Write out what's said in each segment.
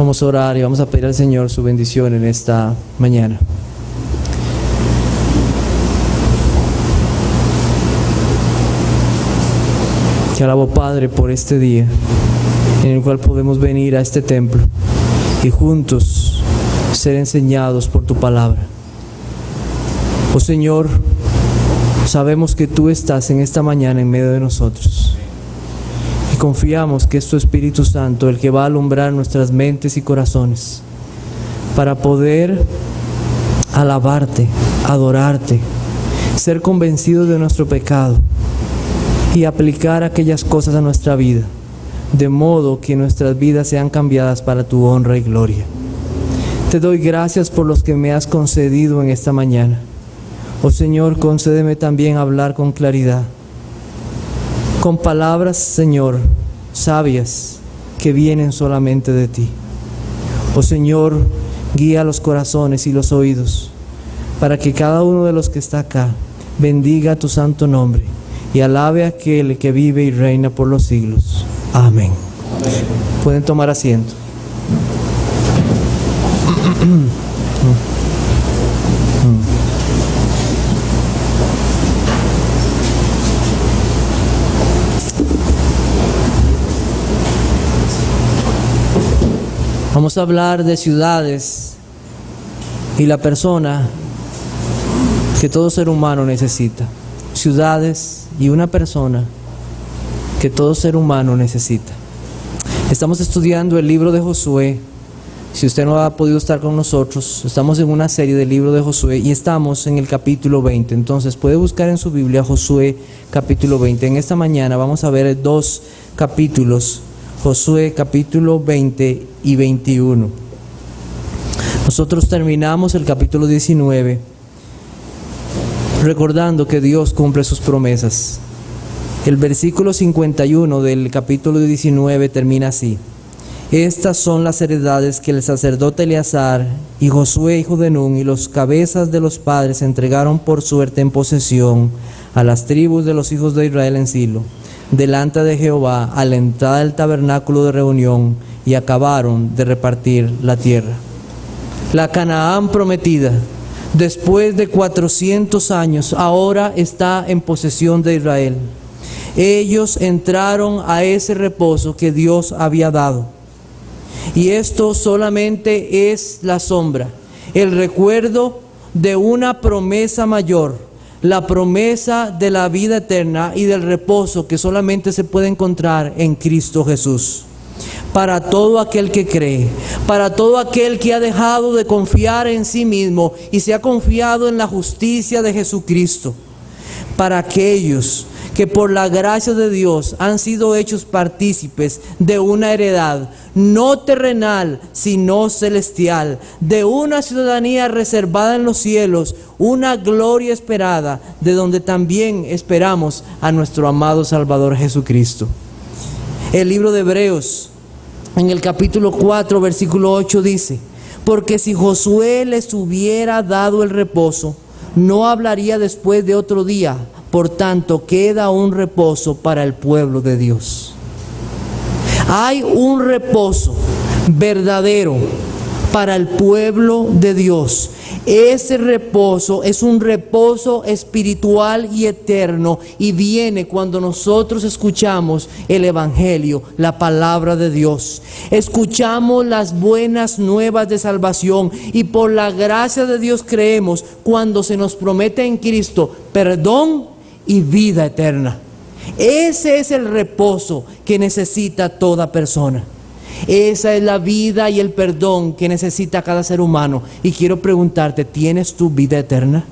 Vamos a orar y vamos a pedir al Señor su bendición en esta mañana. Te alabo, Padre, por este día en el cual podemos venir a este templo y juntos ser enseñados por tu palabra. Oh Señor, sabemos que tú estás en esta mañana en medio de nosotros y confiamos que es tu Espíritu Santo el que va a alumbrar nuestras mentes y corazones para poder alabarte, adorarte, ser convencidos de nuestro pecado y aplicar aquellas cosas a nuestra vida, de modo que nuestras vidas sean cambiadas para tu honra y gloria. Te doy gracias por los que me has concedido en esta mañana. Oh Señor, concédeme también hablar con claridad, con palabras, Señor, sabias que vienen solamente de ti. Oh Señor, guía los corazones y los oídos, para que cada uno de los que está acá bendiga tu santo nombre y alabe a aquel que vive y reina por los siglos. Amén. Pueden tomar asiento. Vamos a hablar de ciudades y la persona que todo ser humano necesita. Ciudades y una persona que todo ser humano necesita. Estamos estudiando el libro de Josué. Si usted no ha podido estar con nosotros, estamos en una serie del libro de Josué y estamos en el capítulo 20. Entonces puede buscar en su Biblia Josué capítulo 20. En esta mañana vamos a ver dos capítulos, Josué capítulo 20 y 21. Nosotros terminamos el capítulo 19 recordando que Dios cumple sus promesas. El versículo 51 del capítulo 19 termina así: estas son las heredades que el sacerdote Eleazar y Josué hijo de Nun y los cabezas de los padres entregaron por suerte en posesión a las tribus de los hijos de Israel en Silo, delante de Jehová, a la entrada del tabernáculo de reunión, y acabaron de repartir la tierra. La Canaán prometida, después de 400 años, ahora está en posesión de Israel. Ellos entraron a ese reposo que Dios había dado. Y esto solamente es la sombra, el recuerdo de una promesa mayor, la promesa de la vida eterna y del reposo que solamente se puede encontrar en Cristo Jesús. Para todo aquel que cree, para todo aquel que ha dejado de confiar en sí mismo y se ha confiado en la justicia de Jesucristo, para aquellos que por la gracia de Dios han sido hechos partícipes de una heredad no terrenal sino celestial, de una ciudadanía reservada en los cielos, una gloria esperada, de donde también esperamos a nuestro amado Salvador Jesucristo. El libro de Hebreos, en el capítulo 4, versículo 8 dice: porque si Josué les hubiera dado el reposo, no hablaría después de otro día. Por tanto, queda un reposo para el pueblo de Dios. Hay un reposo verdadero para el pueblo de Dios. Ese reposo es un reposo espiritual y eterno, y viene cuando nosotros escuchamos el Evangelio, la palabra de Dios. Escuchamos las buenas nuevas de salvación y por la gracia de Dios creemos cuando se nos promete en Cristo perdón y vida eterna. Ese es el reposo que necesita toda persona. Esa es la vida y el perdón que necesita cada ser humano. Y quiero preguntarte, ¿tienes tu vida eterna?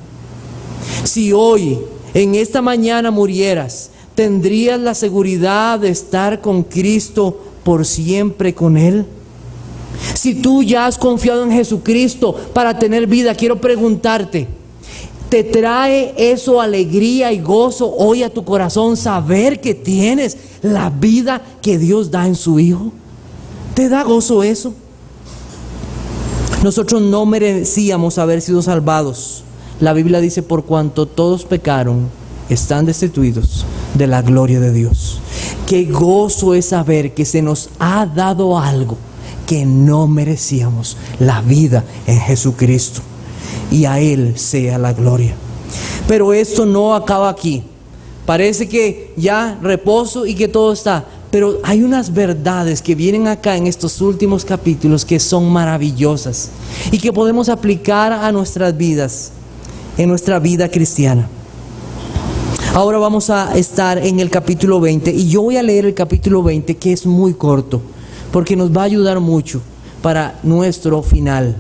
Si hoy, en esta mañana murieras, ¿tendrías la seguridad de estar con Cristo por siempre con Él? Si tú ya has confiado en Jesucristo para tener vida, quiero preguntarte, ¿te trae eso alegría y gozo hoy a tu corazón saber que tienes la vida que Dios da en su Hijo? ¿Te da gozo eso? Nosotros no merecíamos haber sido salvados. La Biblia dice: por cuanto todos pecaron, están destituidos de la gloria de Dios. Qué gozo es saber que se nos ha dado algo que no merecíamos la vida en Jesucristo. Y a Él sea la gloria. Pero esto no acaba aquí. Parece que ya reposo y que todo está. Pero hay unas verdades que vienen acá en estos últimos capítulos que son maravillosas y que podemos aplicar a nuestras vidas, en nuestra vida cristiana. Ahora vamos a estar en el capítulo 20 y yo voy a leer el capítulo 20, que es muy corto porque nos va a ayudar mucho para nuestro final.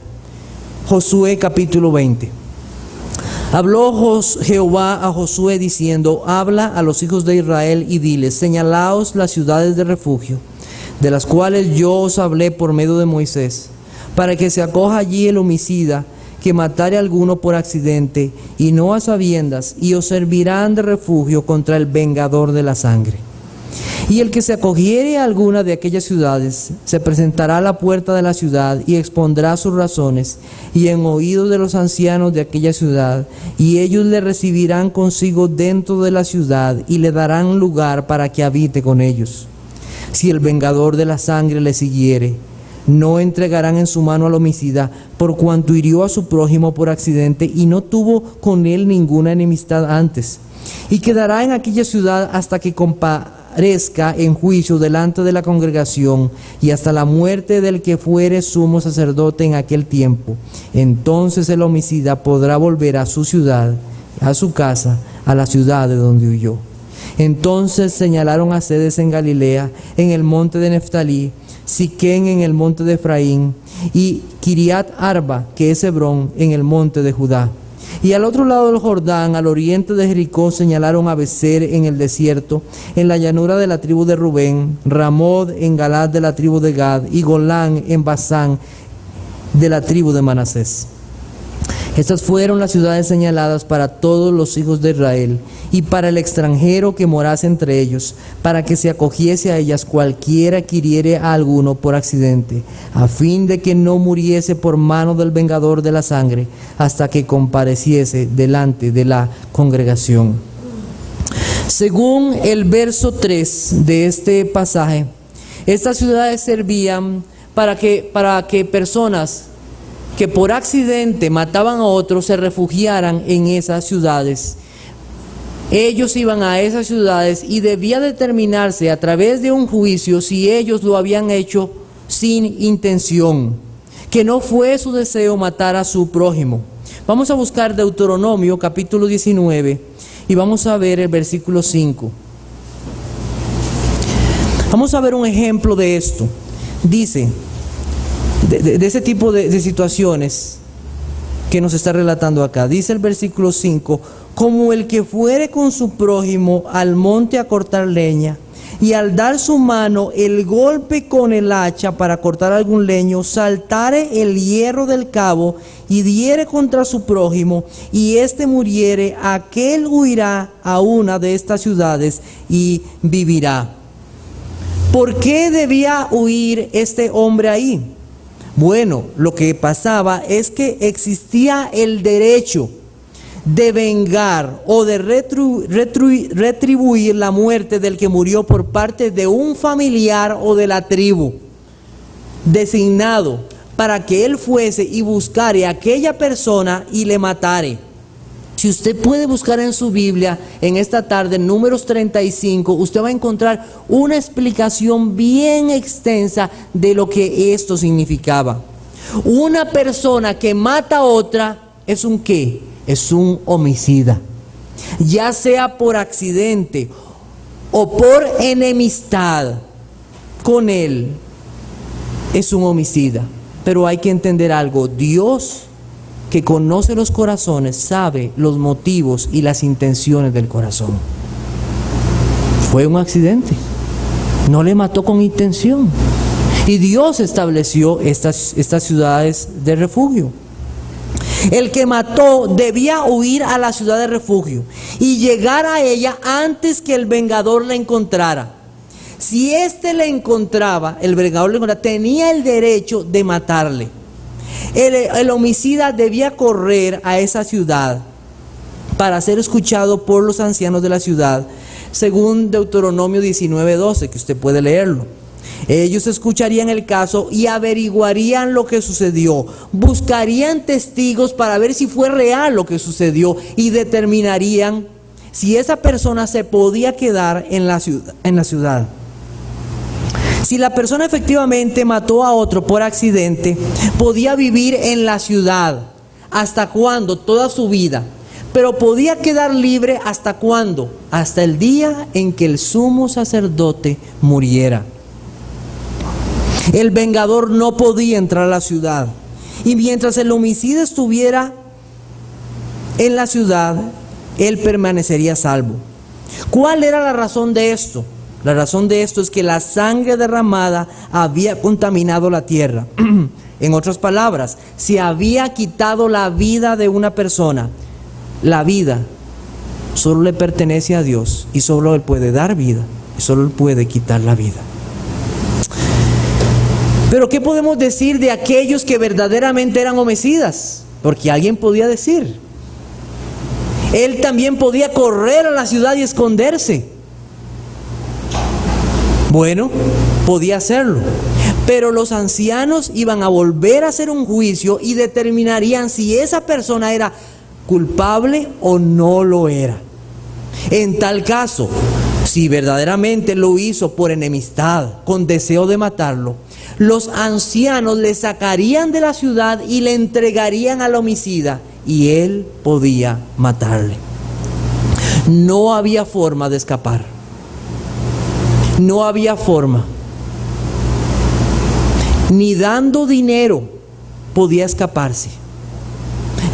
Josué capítulo 20. Habló Jehová a Josué diciendo: habla a los hijos de Israel y diles: señalaos las ciudades de refugio, de las cuales yo os hablé por medio de Moisés, para que se acoja allí el homicida que matare a alguno por accidente y no a sabiendas, y os servirán de refugio contra el vengador de la sangre. Y el que se acogiere a alguna de aquellas ciudades se presentará a la puerta de la ciudad y expondrá sus razones y en oídos de los ancianos de aquella ciudad, y ellos le recibirán consigo dentro de la ciudad y le darán lugar para que habite con ellos. Si el vengador de la sangre le siguiere, no entregarán en su mano al homicida, por cuanto hirió a su prójimo por accidente y no tuvo con él ninguna enemistad antes, y quedará en aquella ciudad hasta que comparezca en juicio delante de la congregación y hasta la muerte del que fuere sumo sacerdote en aquel tiempo. Entonces el homicida podrá volver a su ciudad, a su casa, a la ciudad de donde huyó. Entonces señalaron a sedes en Galilea, en el monte de Neftalí, Siquén en el monte de Efraín, y Kiriat Arba, que es Hebrón, en el monte de Judá. Y al otro lado del Jordán, al oriente de Jericó, señalaron a Becer en el desierto, en la llanura de la tribu de Rubén, Ramot en Galad de la tribu de Gad, y Golán en Basán de la tribu de Manasés. Estas fueron las ciudades señaladas para todos los hijos de Israel y para el extranjero que morase entre ellos, para que se acogiese a ellas cualquiera que hiriere a alguno por accidente, a fin de que no muriese por mano del vengador de la sangre, hasta que compareciese delante de la congregación. Según el verso 3 de este pasaje, estas ciudades servían para que personas que por accidente mataban a otros se refugiaran en esas ciudades. Ellos iban a esas ciudades y debía determinarse a través de un juicio si ellos lo habían hecho sin intención, que no fue su deseo matar a su prójimo. Vamos a buscar Deuteronomio capítulo 19 y vamos a ver el versículo 5. Vamos a ver un ejemplo de esto. Dice, de ese tipo de situaciones que nos está relatando acá. Dice el versículo 5: como el que fuere con su prójimo al monte a cortar leña, y al dar su mano el golpe con el hacha para cortar algún leño, saltare el hierro del cabo y diere contra su prójimo, y éste muriere, aquel huirá a una de estas ciudades y vivirá. ¿Por qué debía huir este hombre ahí? Bueno, lo que pasaba es que existía el derecho de vengar o de retribuir la muerte del que murió por parte de un familiar o de la tribu designado para que él fuese y buscare a aquella persona y le matare. Si usted puede buscar en su Biblia en esta tarde, en Números 35, usted va a encontrar una explicación bien extensa de lo que esto significaba. Una persona que mata a otra es un ¿qué? Es un homicida. Ya sea por accidente o por enemistad con él, es un homicida. Pero hay que entender algo: Dios, que conoce los corazones, sabe los motivos y las intenciones del corazón. Fue un accidente, no le mató con intención. Y Dios estableció estas ciudades de refugio. El que mató debía huir a la ciudad de refugio y llegar a ella antes que el vengador la encontrara. Si éste le encontraba, el vengador le encontraba, tenía el derecho de matarle. El homicida debía correr a esa ciudad para ser escuchado por los ancianos de la ciudad, según Deuteronomio 19:12, que usted puede leerlo. Ellos escucharían el caso y averiguarían lo que sucedió. Buscarían testigos para ver si fue real lo que sucedió y determinarían si esa persona se podía quedar en la ciudad. Si la persona efectivamente mató a otro por accidente, podía vivir en la ciudad. ¿Hasta cuándo? Toda su vida. Pero podía quedar libre ¿hasta cuándo? Hasta el día en que el sumo sacerdote muriera. El vengador no podía entrar a la ciudad. Y mientras el homicida estuviera en la ciudad, él permanecería salvo. ¿Cuál era la razón de esto? La razón de esto es que la sangre derramada había contaminado la tierra. En otras palabras, se había quitado la vida de una persona. La vida solo le pertenece a Dios y solo Él puede dar vida y solo Él puede quitar la vida. Pero ¿qué podemos decir de aquellos que verdaderamente eran homicidas? Porque alguien podía decir, él también podía correr a la ciudad y esconderse. Bueno, podía hacerlo, pero los ancianos iban a volver a hacer un juicio y determinarían si esa persona era culpable o no lo era. En tal caso, si verdaderamente lo hizo por enemistad, con deseo de matarlo, los ancianos le sacarían de la ciudad y le entregarían al homicida y él podía matarle. No había forma de escapar. No había forma. Ni dando dinero podía escaparse.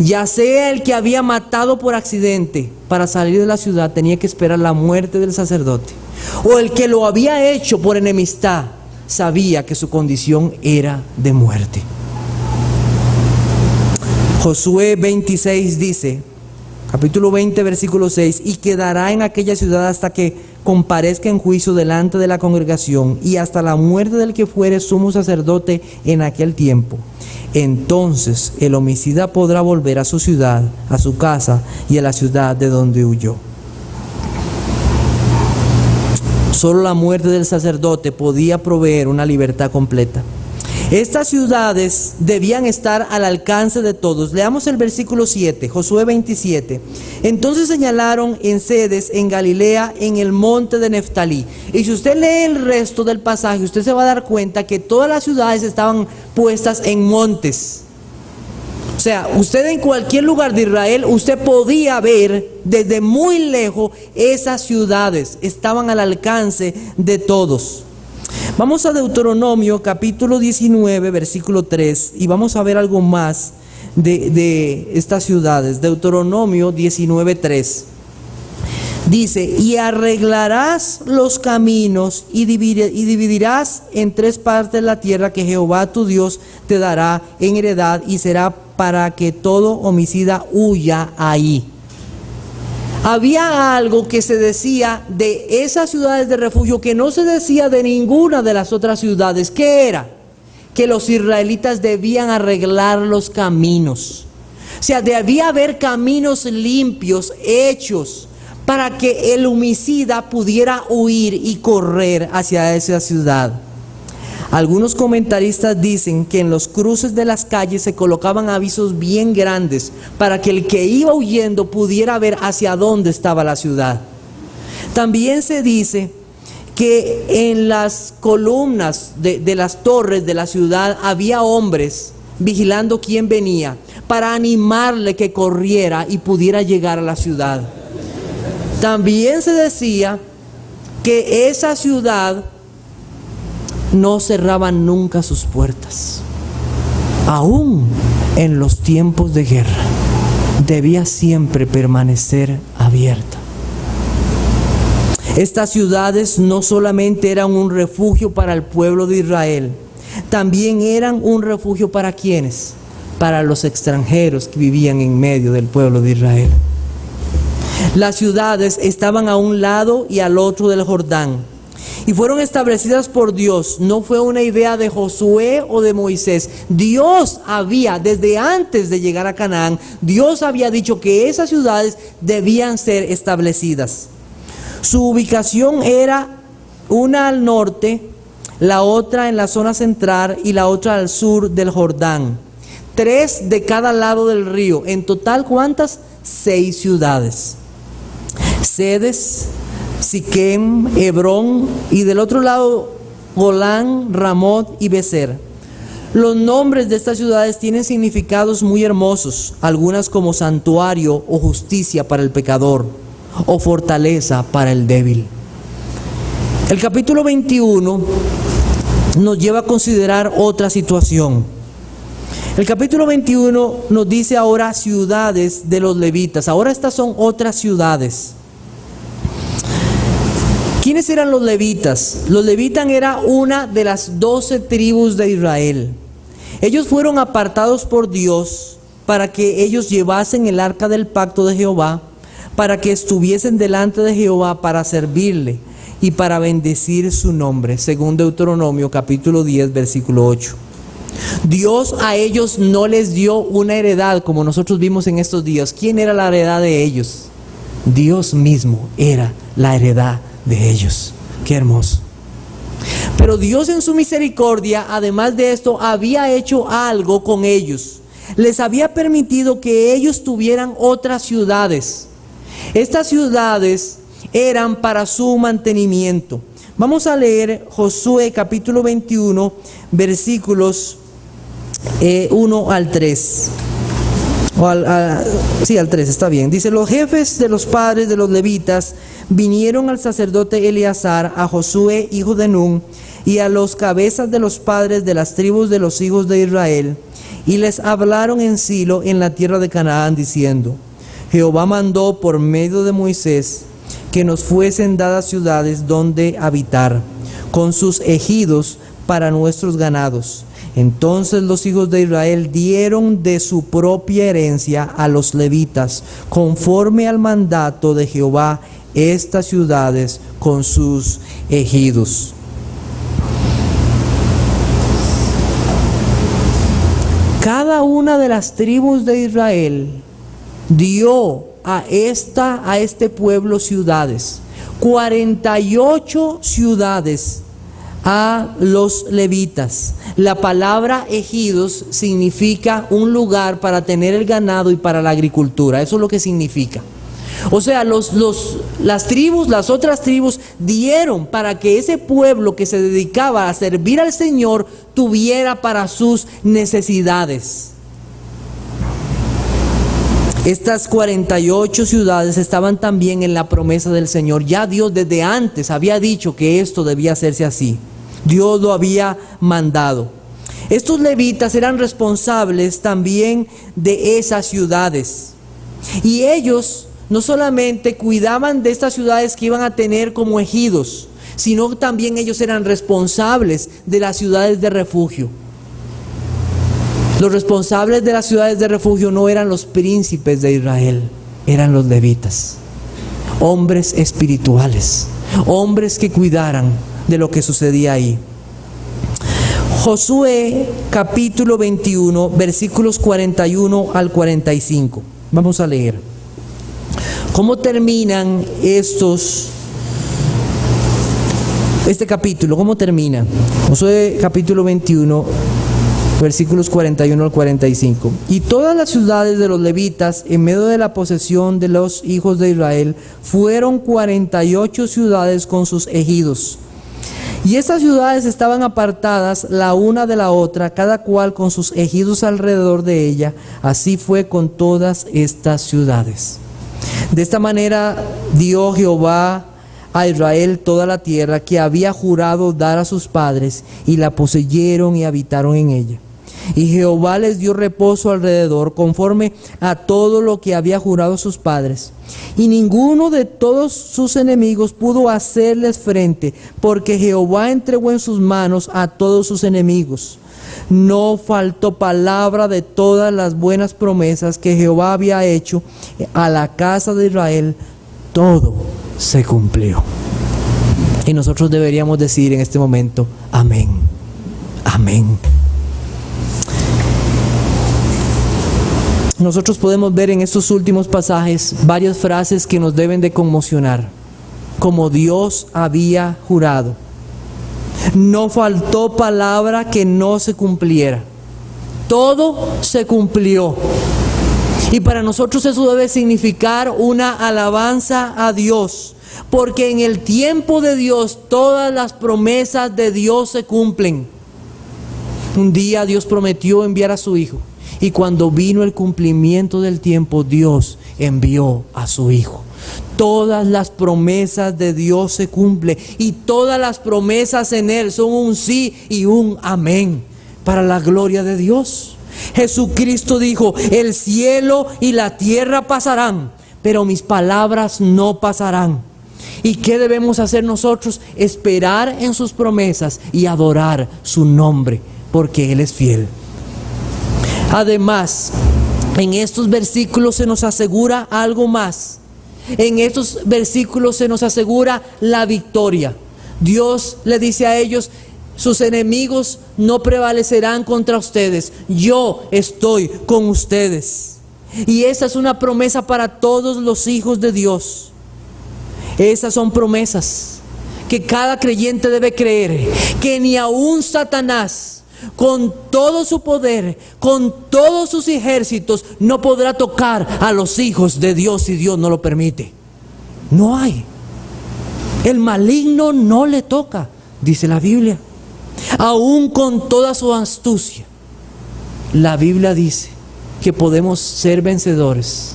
Ya sea el que había matado por accidente, para salir de la ciudad tenía que esperar la muerte del sacerdote. O el que lo había hecho por enemistad, sabía que su condición era de muerte. Josué 26 dice, capítulo 20, versículo 6, y quedará en aquella ciudad hasta que comparezca en juicio delante de la congregación y hasta la muerte del que fuere sumo sacerdote en aquel tiempo. Entonces el homicida podrá volver a su ciudad, a su casa y a la ciudad de donde huyó. Solo la muerte del sacerdote podía proveer una libertad completa. Estas ciudades debían estar al alcance de todos. Leamos el versículo 7, Josué 27. Entonces señalaron en sedes en Galilea, en el monte de Neftalí. Y si usted lee el resto del pasaje, usted se va a dar cuenta que todas las ciudades estaban puestas en montes. O sea, usted en cualquier lugar de Israel, usted podía ver desde muy lejos esas ciudades. Estaban al alcance de todos. Vamos a Deuteronomio capítulo 19, versículo 3, y vamos a ver algo más de estas ciudades. Deuteronomio 19, 3. Dice, y arreglarás los caminos y dividirás en tres partes la tierra que Jehová tu Dios te dará en heredad, y será para que todo homicida huya ahí. Había algo que se decía de esas ciudades de refugio que no se decía de ninguna de las otras ciudades. ¿Qué era? Que los israelitas debían arreglar los caminos. O sea, debía haber caminos limpios, hechos, para que el homicida pudiera huir y correr hacia esa ciudad. Algunos comentaristas dicen que en los cruces de las calles se colocaban avisos bien grandes para que el que iba huyendo pudiera ver hacia dónde estaba la ciudad. También se dice que en las columnas de las torres de la ciudad había hombres vigilando quién venía para animarle que corriera y pudiera llegar a la ciudad. También se decía que esa ciudad no cerraban nunca sus puertas. Aún en los tiempos de guerra, debía siempre permanecer abierta. Estas ciudades no solamente eran un refugio para el pueblo de Israel, también eran un refugio para ¿quiénes? Para los extranjeros que vivían en medio del pueblo de Israel. Las ciudades estaban a un lado y al otro del Jordán, y fueron establecidas por Dios. No fue una idea de Josué o de Moisés. Dios había, desde antes de llegar a Canaán, Dios había dicho que esas ciudades debían ser establecidas. Su ubicación era una al norte la otra en la zona central y la otra al sur del Jordán. 3 de cada lado del río. En total, ¿cuántas? 6 ciudades. Sedes, Siquem, Hebrón, y del otro lado Golán, Ramot y Becer. Los nombres de estas ciudades tienen significados muy hermosos, algunas como santuario o justicia para el pecador, o fortaleza para el débil. El capítulo 21 nos lleva a considerar otra situación. El capítulo 21 nos dice ahora ciudades de los levitas. Ahora estas son otras ciudades. ¿Quiénes eran los levitas? Los levitas eran una de las 12 tribus de Israel. Ellos fueron apartados por Dios para que ellos llevasen el arca del pacto de Jehová, para que estuviesen delante de Jehová para servirle y para bendecir su nombre, según Deuteronomio capítulo 10, versículo 8. Dios a ellos no les dio una heredad como nosotros vimos en estos días. ¿Quién era la heredad de ellos? Dios mismo era la heredad de ellos. Qué hermoso. Pero Dios en su misericordia, además de esto, había hecho algo con ellos. Les había permitido que ellos tuvieran otras ciudades. Estas ciudades eran para su mantenimiento. Vamos a leer Josué capítulo 21, versículos 1 al 3. Al 3, está bien. Dice: los jefes de los padres de los levitas vinieron al sacerdote Eleazar, a Josué hijo de Nun, y a los cabezas de los padres de las tribus de los hijos de Israel, y les hablaron en Silo, en la tierra de Canaán, diciendo: Jehová mandó por medio de Moisés que nos fuesen dadas ciudades donde habitar, con sus ejidos para nuestros ganados. Entonces los hijos de Israel dieron de su propia herencia a los levitas, conforme al mandato de Jehová, estas ciudades con sus ejidos. Cada una de las tribus de Israel dio a este pueblo ciudades, 48 ciudades a los levitas. La palabra ejidos significa un lugar para tener el ganado y para la agricultura. Eso es lo que significa. O sea, las otras tribus dieron para que ese pueblo que se dedicaba a servir al Señor tuviera para sus necesidades. Estas 48 ciudades estaban también en la promesa del Señor. Ya Dios desde antes había dicho que esto debía hacerse así. Dios lo había mandado. Estos levitas eran responsables también de esas ciudades. Y ellos no solamente cuidaban de estas ciudades que iban a tener como ejidos, sino también ellos eran responsables de las ciudades de refugio. Los responsables de las ciudades de refugio no eran los príncipes de Israel, eran los levitas, hombres espirituales, hombres que cuidaran de lo que sucedía ahí. Josué capítulo 21, versículos 41 al 45. Vamos a leer. ¿Cómo terminan este capítulo? ¿Cómo termina? Josué capítulo 21, versículos 41 al 45. Y todas las ciudades de los levitas en medio de la posesión de los hijos de Israel fueron 48 ciudades con sus ejidos. Y estas ciudades estaban apartadas la una de la otra, cada cual con sus ejidos alrededor de ella. Así fue con todas estas ciudades. De esta manera dio Jehová a Israel toda la tierra que había jurado dar a sus padres, y la poseyeron y habitaron en ella. Y Jehová les dio reposo alrededor, conforme a todo lo que había jurado a sus padres. Y ninguno de todos sus enemigos pudo hacerles frente, porque Jehová entregó en sus manos a todos sus enemigos. No faltó palabra de todas las buenas promesas que Jehová había hecho a la casa de Israel. Todo se cumplió. Y nosotros deberíamos decir en este momento: amén, amén. Nosotros podemos ver en estos últimos pasajes varias frases que nos deben de conmocionar. Como Dios había jurado, No faltó palabra que no se cumpliera. Todo se cumplió. Y para nosotros eso debe significar una alabanza a Dios, porque en el tiempo de Dios todas las promesas de Dios se cumplen. Un día Dios prometió enviar a su Hijo, y cuando vino el cumplimiento del tiempo, Dios envió a su Hijo. Todas las promesas de Dios se cumplen, y todas las promesas en Él son un sí y un amén para la gloria de Dios. Jesucristo dijo: el cielo y la tierra pasarán, pero mis palabras no pasarán. ¿Y qué debemos hacer nosotros? Esperar en sus promesas y adorar su nombre, porque Él es fiel. Además, en estos versículos se nos asegura algo más. En estos versículos se nos asegura la victoria. Dios le dice a ellos: sus enemigos no prevalecerán contra ustedes. Yo estoy con ustedes. Y esa es una promesa para todos los hijos de Dios. Esas son promesas que cada creyente debe creer, que ni aun Satanás, con todo su poder, con todos sus ejércitos, no podrá tocar a los hijos de Dios si Dios no lo permite. No hay. El maligno no le toca, dice la Biblia. Aún con toda su astucia, la Biblia dice que podemos ser vencedores,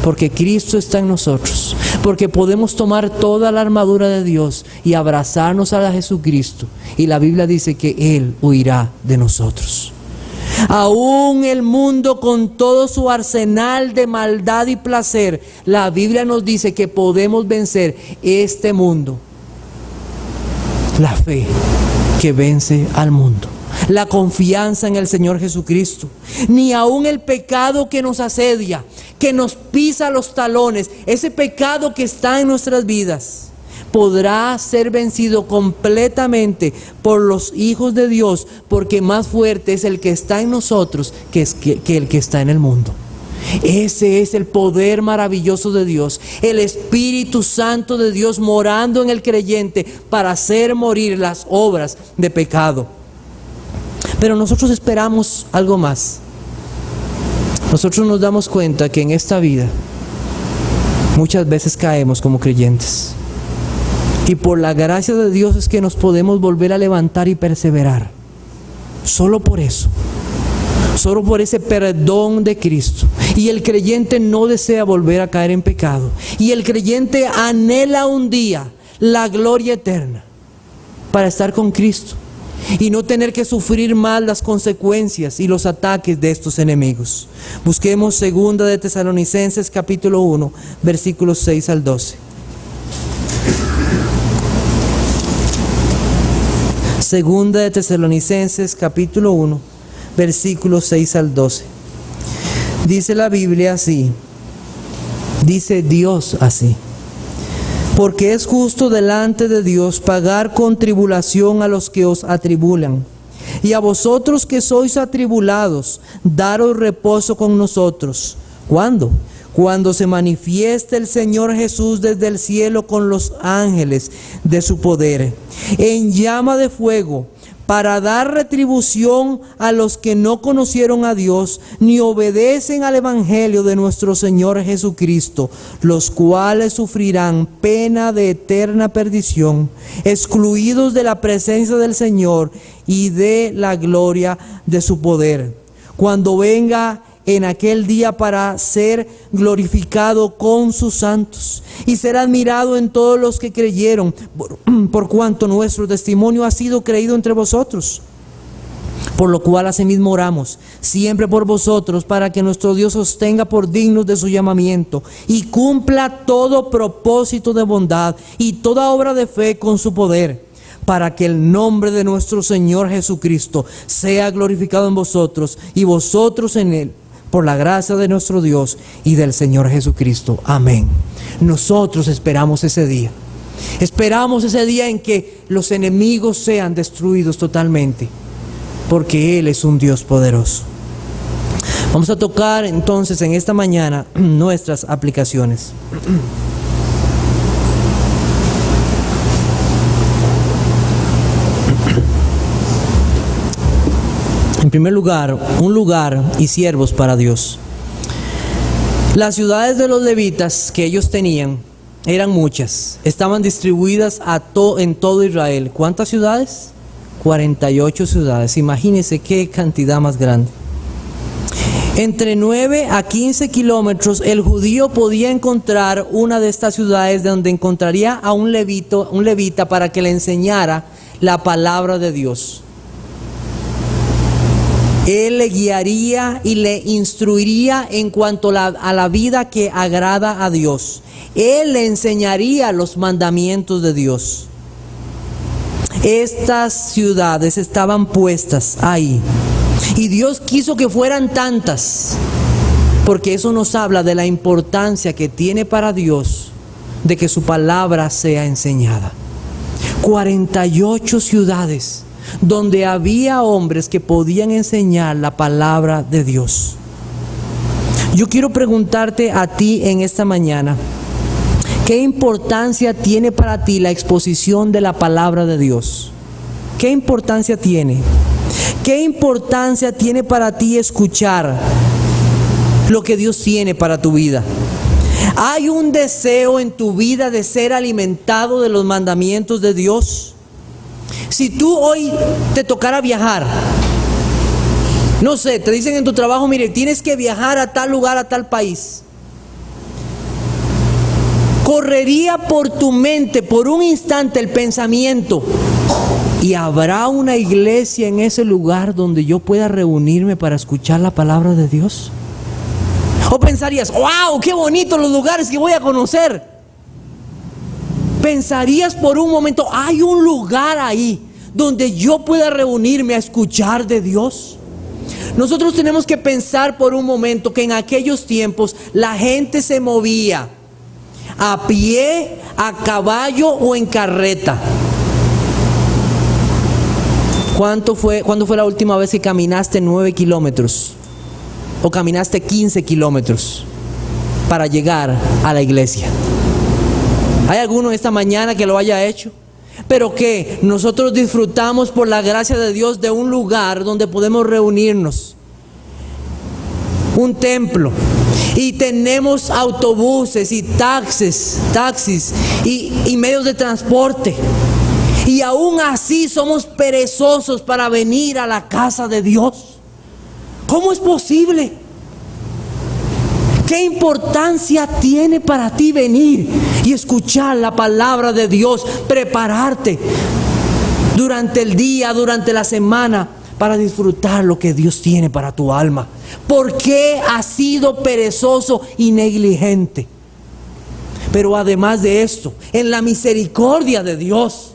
porque Cristo está en nosotros, porque podemos tomar toda la armadura de Dios y abrazarnos a Jesucristo, y la Biblia dice que Él huirá de nosotros. Aún el mundo con todo su arsenal de maldad y placer, la Biblia nos dice que podemos vencer este mundo. La fe que vence al mundo, la confianza en el Señor Jesucristo, ni aun el pecado que nos asedia, que nos pisa los talones, ese pecado que está en nuestras vidas, podrá ser vencido completamente por los hijos de Dios, porque más fuerte es el que está en nosotros que el que está en el mundo. Ese es el poder maravilloso de Dios, el Espíritu Santo de Dios morando en el creyente para hacer morir las obras de pecado. Pero nosotros esperamos algo más. Nosotros nos damos cuenta que en esta vida muchas veces caemos como creyentes, y por la gracia de Dios es que nos podemos volver a levantar y perseverar. Solo por eso. Solo por ese perdón de Cristo. Y el creyente no desea volver a caer en pecado. Y el creyente anhela un día la gloria eterna para estar con Cristo y no tener que sufrir más las consecuencias y los ataques de estos enemigos. Busquemos 2 de Tesalonicenses capítulo 1, versículos 6 al 12. 2 de Tesalonicenses capítulo 1, versículos 6 al 12. Dice la Biblia así, dice Dios así: porque es justo delante de Dios pagar con tribulación a los que os atribulan, y a vosotros que sois atribulados, daros reposo con nosotros. ¿Cuándo? Cuando se manifieste el Señor Jesús desde el cielo con los ángeles de su poder, en llama de fuego, para dar retribución a los que no conocieron a Dios, ni obedecen al Evangelio de nuestro Señor Jesucristo, los cuales sufrirán pena de eterna perdición, excluidos de la presencia del Señor y de la gloria de su poder, cuando venga en aquel día para ser glorificado con sus santos, y ser admirado en todos los que creyeron, por cuanto nuestro testimonio ha sido creído entre vosotros. Por lo cual asimismo oramos siempre por vosotros, para que nuestro Dios os tenga por dignos de su llamamiento, y cumpla todo propósito de bondad y toda obra de fe con su poder, para que el nombre de nuestro Señor Jesucristo sea glorificado en vosotros y vosotros en Él, por la gracia de nuestro Dios y del Señor Jesucristo. Amén. Nosotros esperamos ese día. Esperamos ese día en que los enemigos sean destruidos totalmente, porque Él es un Dios poderoso. Vamos a tocar entonces en esta mañana nuestras aplicaciones. En primer lugar, un lugar y siervos para Dios. Las ciudades de los levitas que ellos tenían eran muchas. Estaban distribuidas en todo Israel. ¿Cuántas ciudades? 48 ciudades. Imagínense qué cantidad más grande. Entre 9 a 15 kilómetros el judío podía encontrar una de estas ciudades donde encontraría a un levita para que le enseñara la palabra de Dios. Él le guiaría y le instruiría en cuanto a la vida que agrada a Dios. Él le enseñaría los mandamientos de Dios. Estas ciudades estaban puestas ahí. Y Dios quiso que fueran tantas, porque eso nos habla de la importancia que tiene para Dios de que su palabra sea enseñada. 48 ciudades donde había hombres que podían enseñar la palabra de Dios. Yo quiero preguntarte a ti en esta mañana, ¿qué importancia tiene para ti la exposición de la palabra de Dios? ¿Qué importancia tiene? ¿Qué importancia tiene para ti escuchar lo que Dios tiene para tu vida? ¿Hay un deseo en tu vida de ser alimentado de los mandamientos de Dios? Si tú hoy te tocara viajar, no sé, te dicen en tu trabajo, mire, tienes que viajar a tal lugar, a tal país. Correría por tu mente por un instante el pensamiento: ¿y habrá una iglesia en ese lugar donde yo pueda reunirme para escuchar la palabra de Dios? ¿O pensarías, wow, qué bonitos los lugares que voy a conocer? ¿Pensarías por un momento, hay un lugar ahí donde yo pueda reunirme a escuchar de Dios? Nosotros tenemos que pensar por un momento que en aquellos tiempos la gente se movía a pie, a caballo o en carreta. ¿Cuándo fue la última vez que caminaste 9 kilómetros? ¿O caminaste 15 kilómetros para llegar a la iglesia? ¿Hay alguno esta mañana que lo haya hecho? Pero que nosotros disfrutamos por la gracia de Dios de un lugar donde podemos reunirnos. Un templo. Y tenemos autobuses y taxis y medios de transporte. Y aún así somos perezosos para venir a la casa de Dios. ¿Cómo es posible? ¿Qué importancia tiene para ti venir y escuchar la palabra de Dios? Prepararte durante el día, durante la semana, para disfrutar lo que Dios tiene para tu alma. ¿Por qué has sido perezoso y negligente? Pero además de esto, en la misericordia de Dios,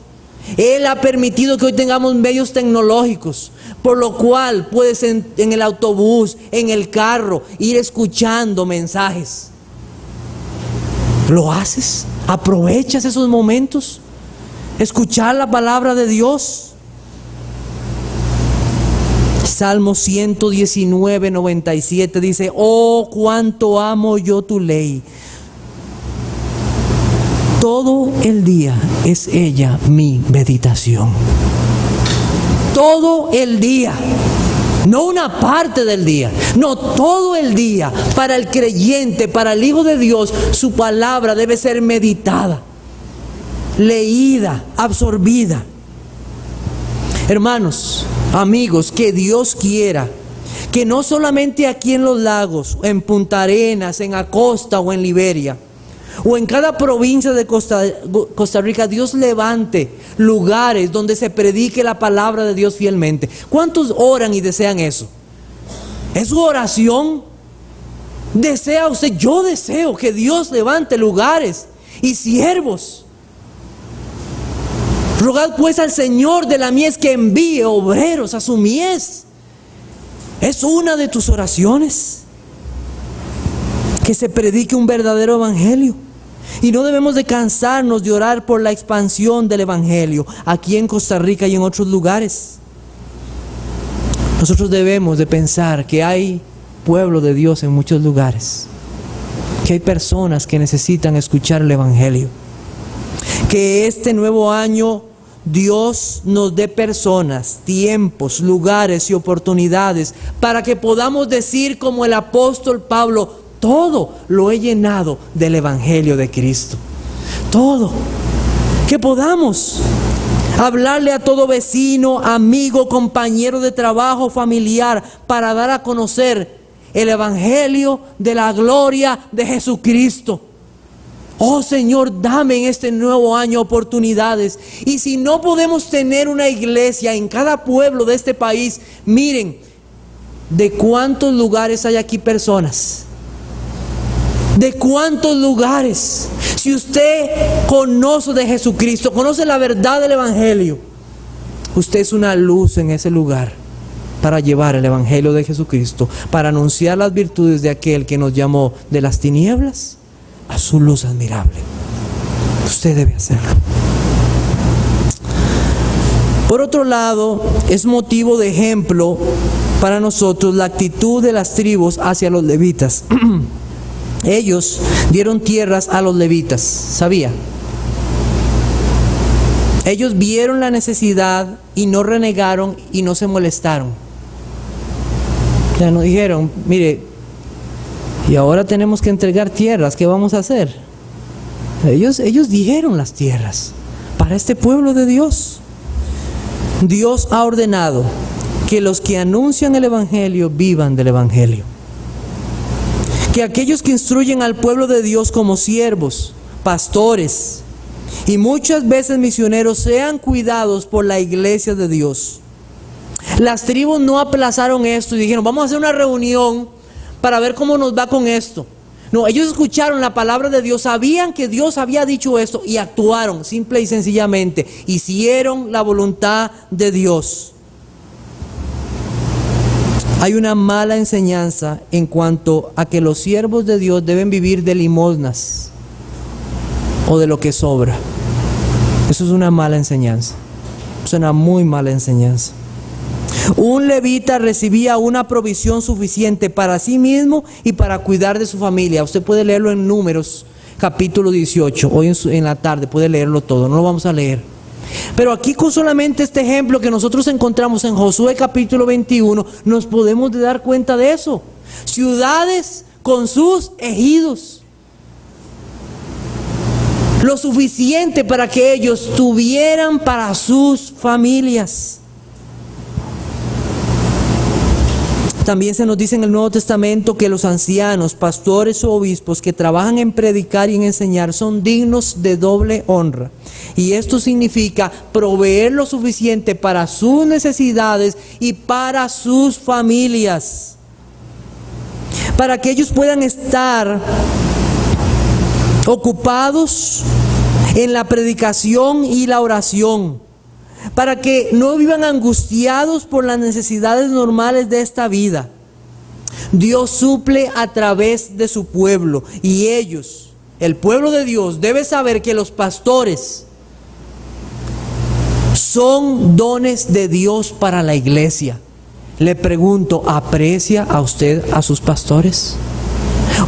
Él ha permitido que hoy tengamos medios tecnológicos, por lo cual puedes en el autobús, en el carro, ir escuchando mensajes. ¿Lo haces? ¿Aprovechas esos momentos? ¿Escuchar la palabra de Dios? Salmo 119, 97 dice: oh, cuánto amo yo tu ley. Todo el día es ella mi meditación. Todo el día. No una parte del día. No, todo el día. Para el creyente, para el Hijo de Dios, su palabra debe ser meditada, leída, absorbida. Hermanos, amigos, que Dios quiera que no solamente aquí en los lagos, en Punta Arenas, en Acosta o en Liberia, o en cada provincia de Costa Rica, Dios levante lugares donde se predique la palabra de Dios fielmente. ¿Cuántos oran y desean eso? ¿Es su oración? ¿Desea usted? Yo deseo que Dios levante lugares y siervos. Rogad pues al Señor de la mies que envíe obreros a su mies. ¿Es una de tus oraciones? Que se predique un verdadero evangelio. Y no debemos de cansarnos de orar por la expansión del evangelio aquí en Costa Rica y en otros lugares. Nosotros debemos de pensar que hay pueblo de Dios en muchos lugares, que hay personas que necesitan escuchar el evangelio, que este nuevo año Dios nos dé personas, tiempos, lugares y oportunidades para que podamos decir como el apóstol Pablo: todo lo he llenado del Evangelio de Cristo. Todo. Que podamos hablarle a todo vecino, amigo, compañero de trabajo, familiar, para dar a conocer el Evangelio de la gloria de Jesucristo. Oh Señor, dame en este nuevo año oportunidades. Y si no podemos tener una iglesia en cada pueblo de este país, miren, ¿de cuántos lugares hay aquí personas? ¿De cuántos lugares? Si usted conoce de Jesucristo, conoce la verdad del Evangelio, usted es una luz en ese lugar para llevar el Evangelio de Jesucristo, para anunciar las virtudes de aquel que nos llamó de las tinieblas a su luz admirable. Usted debe hacerlo. Por otro lado, es motivo de ejemplo para nosotros la actitud de las tribus hacia los levitas. Ellos dieron tierras a los levitas, ¿sabía? Ellos vieron la necesidad y no renegaron y no se molestaron. Ya no dijeron: mire, y ahora tenemos que entregar tierras, ¿qué vamos a hacer? Ellos dieron las tierras para este pueblo de Dios. Dios ha ordenado que los que anuncian el Evangelio vivan del Evangelio. Que aquellos que instruyen al pueblo de Dios como siervos, pastores y muchas veces misioneros sean cuidados por la iglesia de Dios. Las tribus no aplazaron esto y dijeron: vamos a hacer una reunión para ver cómo nos va con esto. No, ellos escucharon la palabra de Dios, sabían que Dios había dicho esto y actuaron simple y sencillamente. Hicieron la voluntad de Dios. Hay una mala enseñanza en cuanto a que los siervos de Dios deben vivir de limosnas o de lo que sobra. Eso es una mala enseñanza. Es una muy mala enseñanza. Un levita recibía una provisión suficiente para sí mismo y para cuidar de su familia. Usted puede leerlo en Números, capítulo 18. Hoy en la tarde puede leerlo todo, no lo vamos a leer. Pero aquí con solamente este ejemplo que nosotros encontramos en Josué capítulo 21, nos podemos dar cuenta de eso. Ciudades con sus ejidos. Lo suficiente para que ellos tuvieran para sus familias. También se nos dice en el Nuevo Testamento que los ancianos, pastores o obispos que trabajan en predicar y en enseñar son dignos de doble honra. Y esto significa proveer lo suficiente para sus necesidades y para sus familias. Para que ellos puedan estar ocupados en la predicación y la oración. Para que no vivan angustiados por las necesidades normales de esta vida. Dios suple a través de su pueblo y ellos, el pueblo de Dios, debe saber que los pastores son dones de Dios para la iglesia. Le pregunto, ¿aprecia a usted a sus pastores?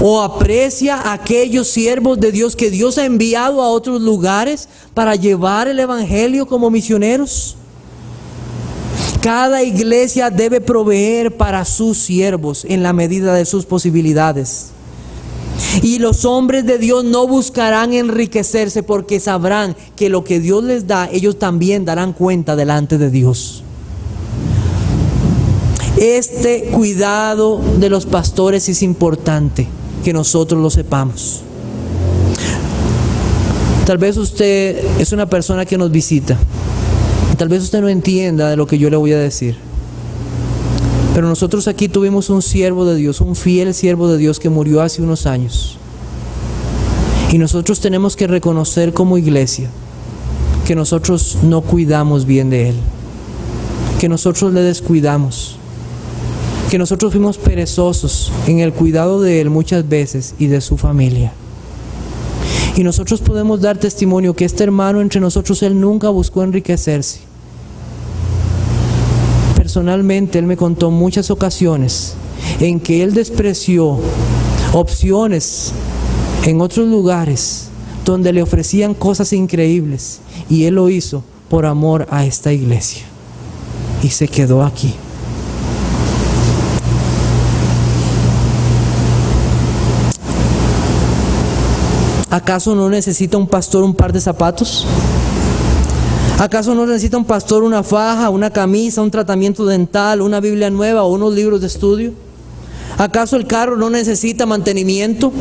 ¿O aprecia a aquellos siervos de Dios que Dios ha enviado a otros lugares para llevar el Evangelio como misioneros? Cada iglesia debe proveer para sus siervos en la medida de sus posibilidades. Y los hombres de Dios no buscarán enriquecerse porque sabrán que lo que Dios les da, ellos también darán cuenta delante de Dios. Este cuidado de los pastores es importante que nosotros lo sepamos. Tal vez usted es una persona que nos visita. Tal vez usted no entienda de lo que yo le voy a decir. Pero nosotros aquí tuvimos un siervo de Dios, un fiel siervo de Dios que murió hace unos años. Y nosotros tenemos que reconocer como iglesia que nosotros no cuidamos bien de él, que nosotros le descuidamos, que nosotros fuimos perezosos en el cuidado de él muchas veces y de su familia. Y nosotros podemos dar testimonio que este hermano entre nosotros, él nunca buscó enriquecerse. Personalmente, él me contó muchas ocasiones en que él despreció opciones en otros lugares donde le ofrecían cosas increíbles, y él lo hizo por amor a esta iglesia. Y se quedó aquí. ¿Acaso no necesita un pastor un par de zapatos? ¿Acaso no necesita un pastor una faja, una camisa, un tratamiento dental, una Biblia nueva o unos libros de estudio? ¿Acaso el carro no necesita mantenimiento?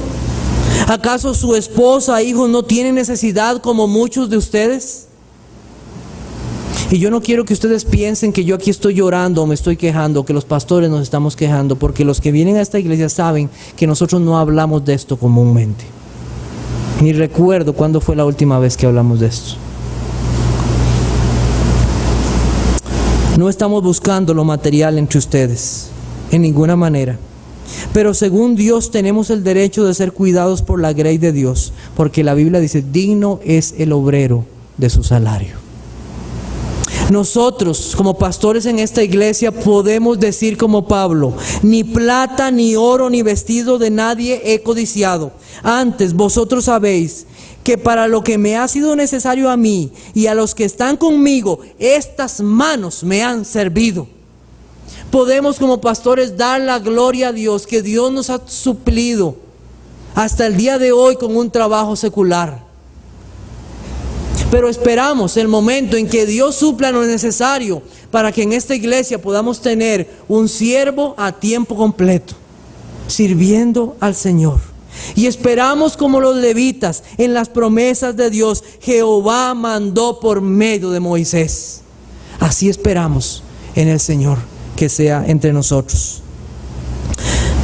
¿Acaso su esposa, hijos no tienen necesidad como muchos de ustedes? Y yo no quiero que ustedes piensen que yo aquí estoy llorando o me estoy quejando, que los pastores nos estamos quejando, porque los que vienen a esta iglesia saben que nosotros no hablamos de esto comúnmente. Ni recuerdo cuándo fue la última vez que hablamos de esto. No estamos buscando lo material entre ustedes, en ninguna manera. Pero según Dios tenemos el derecho de ser cuidados por la grey de Dios, porque la Biblia dice, digno es el obrero de su salario. Nosotros, como pastores en esta iglesia, podemos decir como Pablo, ni plata, ni oro, ni vestido de nadie he codiciado. Antes vosotros sabéis que para lo que me ha sido necesario a mí y a los que están conmigo, estas manos me han servido. Podemos como pastores dar la gloria a Dios, que Dios nos ha suplido hasta el día de hoy con un trabajo secular. Pero esperamos el momento en que Dios supla lo necesario para que en esta iglesia podamos tener un siervo a tiempo completo, sirviendo al Señor. Y esperamos como los levitas en las promesas de Dios, Jehová mandó por medio de Moisés. Así esperamos en el Señor que sea entre nosotros.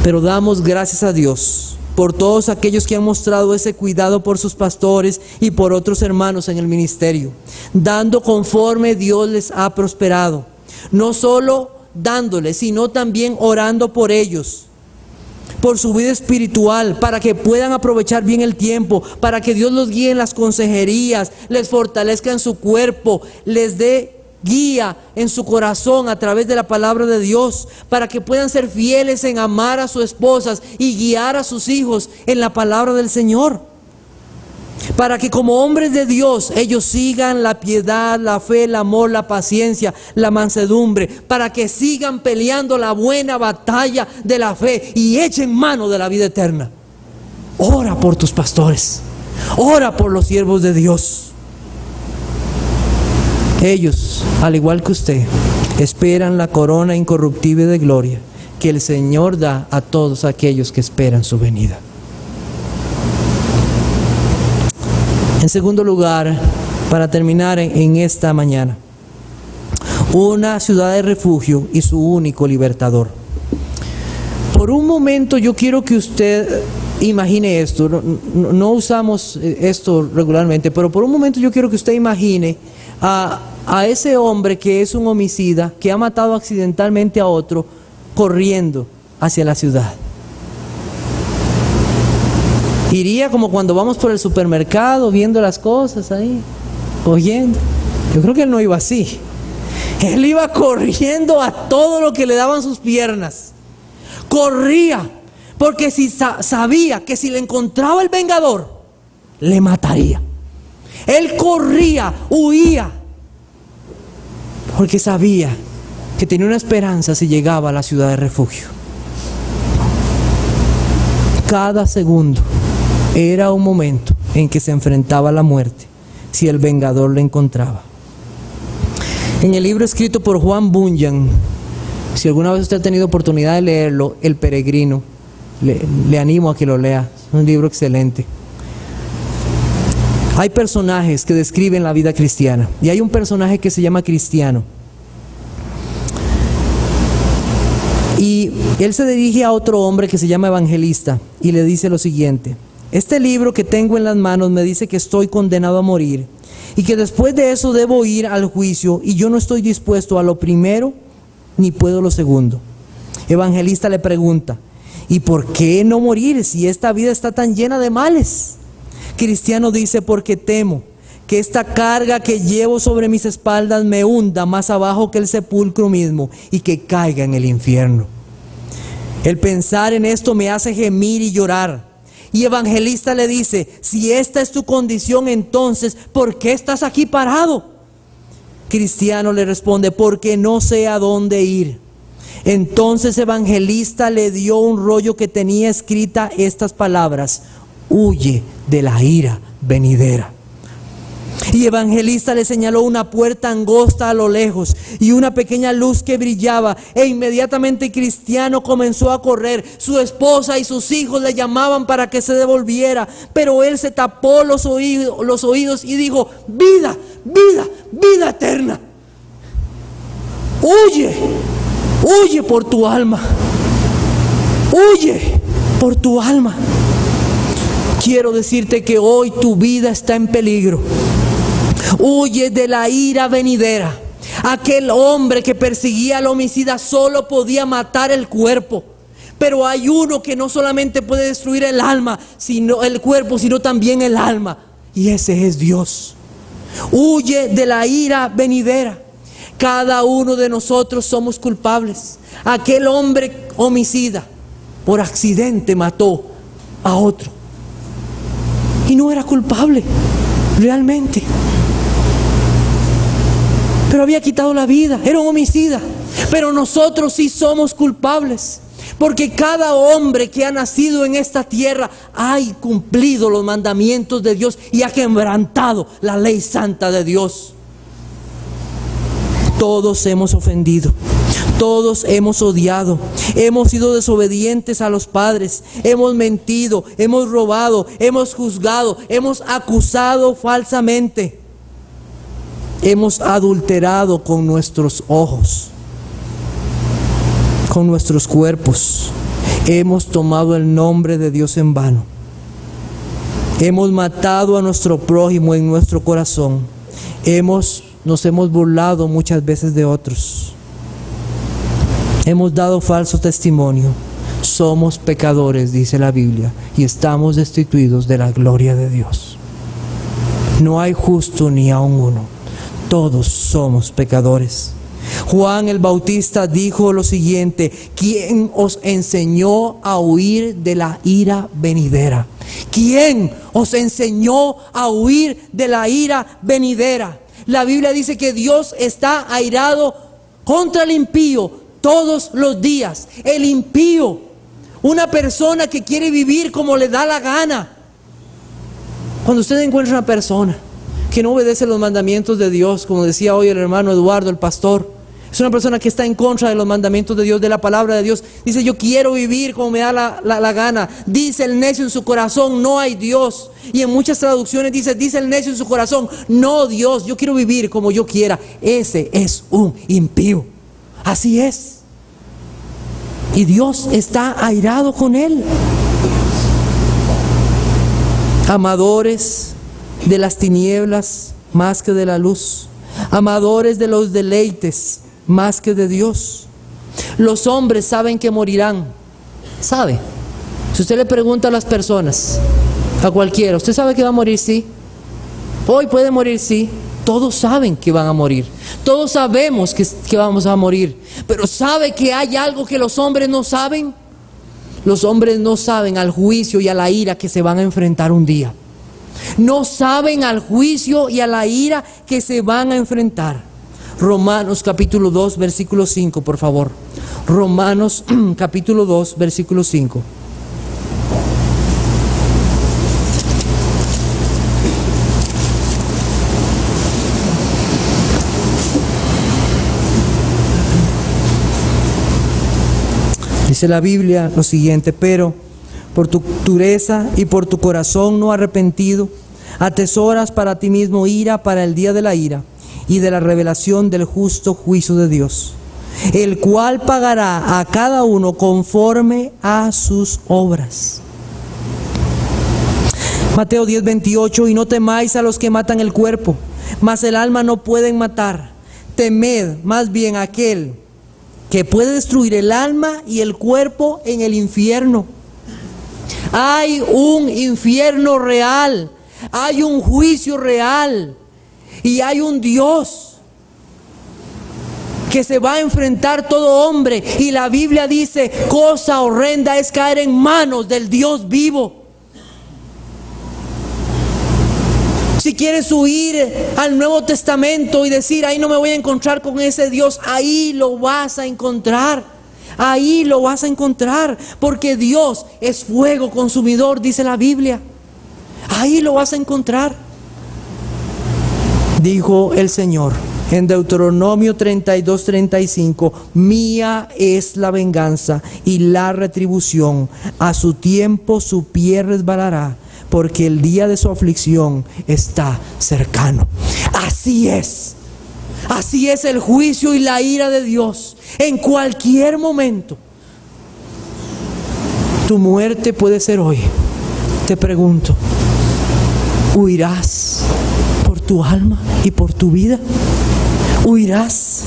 Pero damos gracias a Dios por todos aquellos que han mostrado ese cuidado por sus pastores y por otros hermanos en el ministerio, dando conforme Dios les ha prosperado, no solo dándoles, sino también orando por ellos, por su vida espiritual, para que puedan aprovechar bien el tiempo, para que Dios los guíe en las consejerías, les fortalezca en su cuerpo, les dé guía en su corazón a través de la palabra de Dios, para que puedan ser fieles en amar a sus esposas y guiar a sus hijos en la palabra del Señor, para que como hombres de Dios ellos sigan la piedad, la fe, el amor, la paciencia, la mansedumbre, para que sigan peleando la buena batalla de la fe y echen mano de la vida eterna. Ora por tus pastores, ora por los siervos de Dios. Ellos, al igual que usted, esperan la corona incorruptible de gloria que el Señor da a todos aquellos que esperan su venida. En segundo lugar, para terminar en esta mañana, una ciudad de refugio y su único libertador. Por un momento yo quiero que usted imagine esto, no usamos esto regularmente, pero por un momento yo quiero que usted imagine a ese hombre que es un homicida, que ha matado accidentalmente a otro, corriendo hacia la ciudad. Iría como cuando vamos por el supermercado, viendo las cosas ahí, oyendo. Yo creo que él no iba así. Él iba corriendo a todo lo que le daban sus piernas. Corría, porque si sabía que si le encontraba el vengador, le mataría. Él corría, huía, porque sabía que tenía una esperanza si llegaba a la ciudad de refugio. Cada segundo era un momento en que se enfrentaba a la muerte si el vengador le encontraba. En el libro escrito por Juan Bunyan, si alguna vez usted ha tenido oportunidad de leerlo, El Peregrino, le animo a que lo lea, es un libro excelente. Hay personajes que describen la vida cristiana y hay un personaje que se llama Cristiano. Y él se dirige a otro hombre que se llama Evangelista y le dice lo siguiente: este libro que tengo en las manos me dice que estoy condenado a morir y que después de eso debo ir al juicio, y yo no estoy dispuesto a lo primero ni puedo lo segundo. Evangelista le pregunta: ¿y por qué no morir si esta vida está tan llena de males? Cristiano dice: porque temo que esta carga que llevo sobre mis espaldas me hunda más abajo que el sepulcro mismo y que caiga en el infierno. El pensar en esto me hace gemir y llorar. Y Evangelista le dice: si esta es tu condición, entonces ¿por qué estás aquí parado? cristiano le responde: porque no sé a dónde ir. Entonces Evangelista le dio un rollo que tenía escrita estas palabras: huye de la ira venidera. Y Evangelista le señaló una puerta angosta a lo lejos y una pequeña luz que brillaba, e inmediatamente Cristiano comenzó a correr. Su esposa y sus hijos le llamaban para que se devolviera, pero él se tapó los oídos y dijo: vida, vida, vida eterna. Huye, huye por tu alma, huye por tu alma. Quiero decirte que hoy tu vida está en peligro. Huye de la ira venidera. Aquel hombre que perseguía al homicida solo podía matar el cuerpo, pero hay uno que no solamente puede destruir el alma, sino el cuerpo, sino también el alma, y ese es Dios. Huye de la ira venidera. Cada uno de nosotros somos culpables. Aquel hombre homicida por accidente mató a otro y no era culpable realmente, pero había quitado la vida, era un homicida. Pero nosotros sí somos culpables, porque cada hombre que ha nacido en esta tierra ha cumplido los mandamientos de Dios y ha quebrantado la ley santa de Dios. Todos hemos ofendido, todos hemos odiado, hemos sido desobedientes a los padres, hemos mentido, hemos robado, hemos juzgado, hemos acusado falsamente, hemos adulterado con nuestros ojos, con nuestros cuerpos, hemos tomado el nombre de Dios en vano, hemos matado a nuestro prójimo en nuestro corazón, nos hemos burlado muchas veces de otros, hemos dado falso testimonio. Somos pecadores, dice la Biblia, y estamos destituidos de la gloria de Dios. No hay justo ni aun uno. Todos somos pecadores. Juan el Bautista dijo lo siguiente: ¿quién os enseñó a huir de la ira venidera? ¿Quién os enseñó a huir de la ira venidera? La Biblia dice que Dios está airado contra el impío todos los días. El impío, una persona que quiere vivir como le da la gana. Cuando usted encuentra una persona que no obedece los mandamientos de Dios, como decía hoy el hermano Eduardo, el pastor, es una persona que está en contra de los mandamientos de Dios, de la palabra de Dios. Dice: yo quiero vivir como me da la gana. Dice el necio en su corazón: no hay Dios. Y en muchas traducciones dice el necio en su corazón: no Dios, yo quiero vivir como yo quiera. Ese es un impío. Así es. Y Dios está airado con él. Amadores de las tinieblas más que de la luz, amadores de los deleites más que de Dios. Los hombres saben que morirán. ¿Sabe? Si usted le pregunta a las personas, a cualquiera: ¿usted sabe que va a morir? Sí. Hoy puede morir, sí. Todos saben que van a morir. Todos sabemos que vamos a morir. Pero ¿sabe que hay algo que los hombres no saben? Los hombres no saben al juicio y a la ira que se van a enfrentar un día. No saben al juicio y a la ira que se van a enfrentar. Romanos capítulo 2, versículo 5, por favor. Romanos capítulo 2, versículo 5. Dice la Biblia lo siguiente: pero por tu dureza y por tu corazón no arrepentido, atesoras para ti mismo ira para el día de la ira y de la revelación del justo juicio de Dios, el cual pagará a cada uno conforme a sus obras. Mateo 10:28: y no temáis a los que matan el cuerpo, mas el alma no pueden matar. Temed más bien a aquel que puede destruir el alma y el cuerpo en el infierno. Hay un infierno real, hay un juicio real y hay un Dios que se va a enfrentar todo hombre. Y la Biblia dice: cosa horrenda es caer en manos del Dios vivo. Si quieres huir al Nuevo Testamento y decir, ahí no me voy a encontrar con ese Dios, ahí lo vas a encontrar. Ahí lo vas a encontrar, porque Dios es fuego consumidor, dice la Biblia. Ahí lo vas a encontrar. Dijo el Señor en Deuteronomio 32:35, mía es la venganza y la retribución, a su tiempo su pie resbalará, porque el día de su aflicción está cercano. Así es el juicio y la ira de Dios. En cualquier momento, tu muerte puede ser hoy. Te pregunto, ¿huirás por tu alma y por tu vida? ¿Huirás?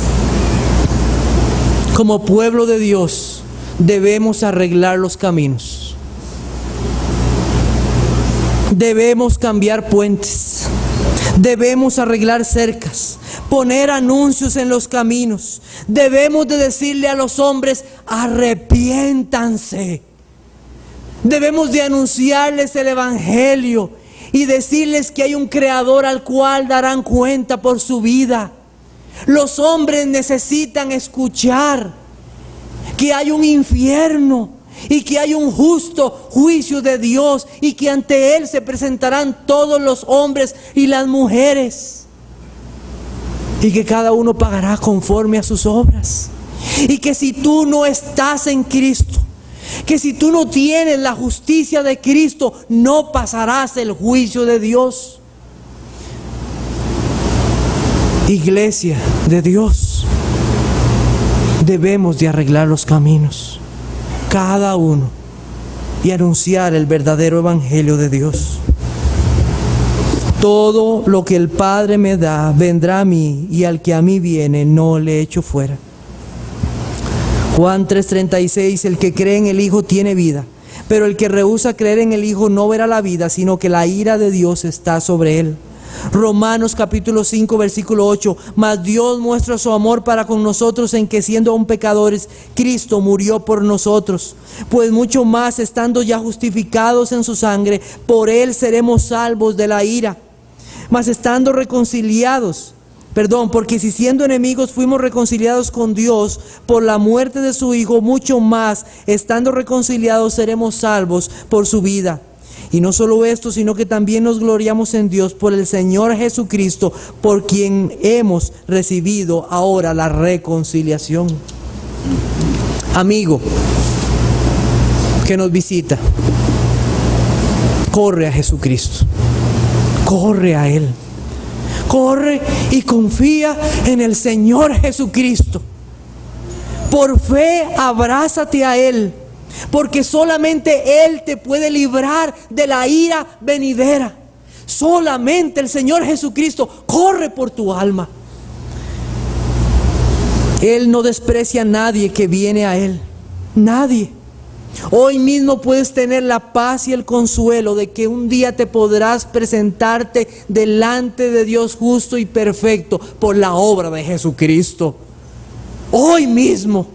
Como pueblo de Dios, debemos arreglar los caminos. Debemos cambiar puentes. Debemos arreglar cercas, poner anuncios en los caminos. Debemos de decirle a los hombres, arrepiéntanse. Debemos de anunciarles el Evangelio y decirles que hay un Creador al cual darán cuenta por su vida. Los hombres necesitan escuchar que hay un infierno y que hay un justo juicio de Dios y que ante Él se presentarán todos los hombres y las mujeres, y que cada uno pagará conforme a sus obras. Y que si tú no estás en Cristo, que si tú no tienes la justicia de Cristo, no pasarás el juicio de Dios. Iglesia de Dios, debemos de arreglar los caminos, cada uno, y anunciar el verdadero evangelio de Dios. Todo lo que el Padre me da vendrá a mí, y al que a mí viene no le echo fuera. Juan 3:36, el que cree en el Hijo tiene vida, pero el que rehúsa creer en el Hijo no verá la vida, sino que la ira de Dios está sobre él. Romanos capítulo 5 versículo 8, mas Dios muestra su amor para con nosotros en que siendo aún pecadores, Cristo murió por nosotros. Pues mucho más, estando ya justificados en su sangre, por Él seremos salvos de la ira. Mas estando reconciliados, porque si siendo enemigos fuimos reconciliados con Dios por la muerte de su Hijo, mucho más, estando reconciliados, seremos salvos por su vida. Y no solo esto, sino que también nos gloriamos en Dios por el Señor Jesucristo, por quien hemos recibido ahora la reconciliación. Amigo que nos visita, corre a Jesucristo, corre a Él, corre y confía en el Señor Jesucristo. Por fe abrázate a Él, porque solamente Él te puede librar de la ira venidera. Solamente el Señor Jesucristo corre por tu alma. Él no desprecia a nadie que viene a Él. Nadie. Hoy mismo puedes tener la paz y el consuelo de que un día te podrás presentarte delante de Dios justo y perfecto por la obra de Jesucristo. Hoy mismo.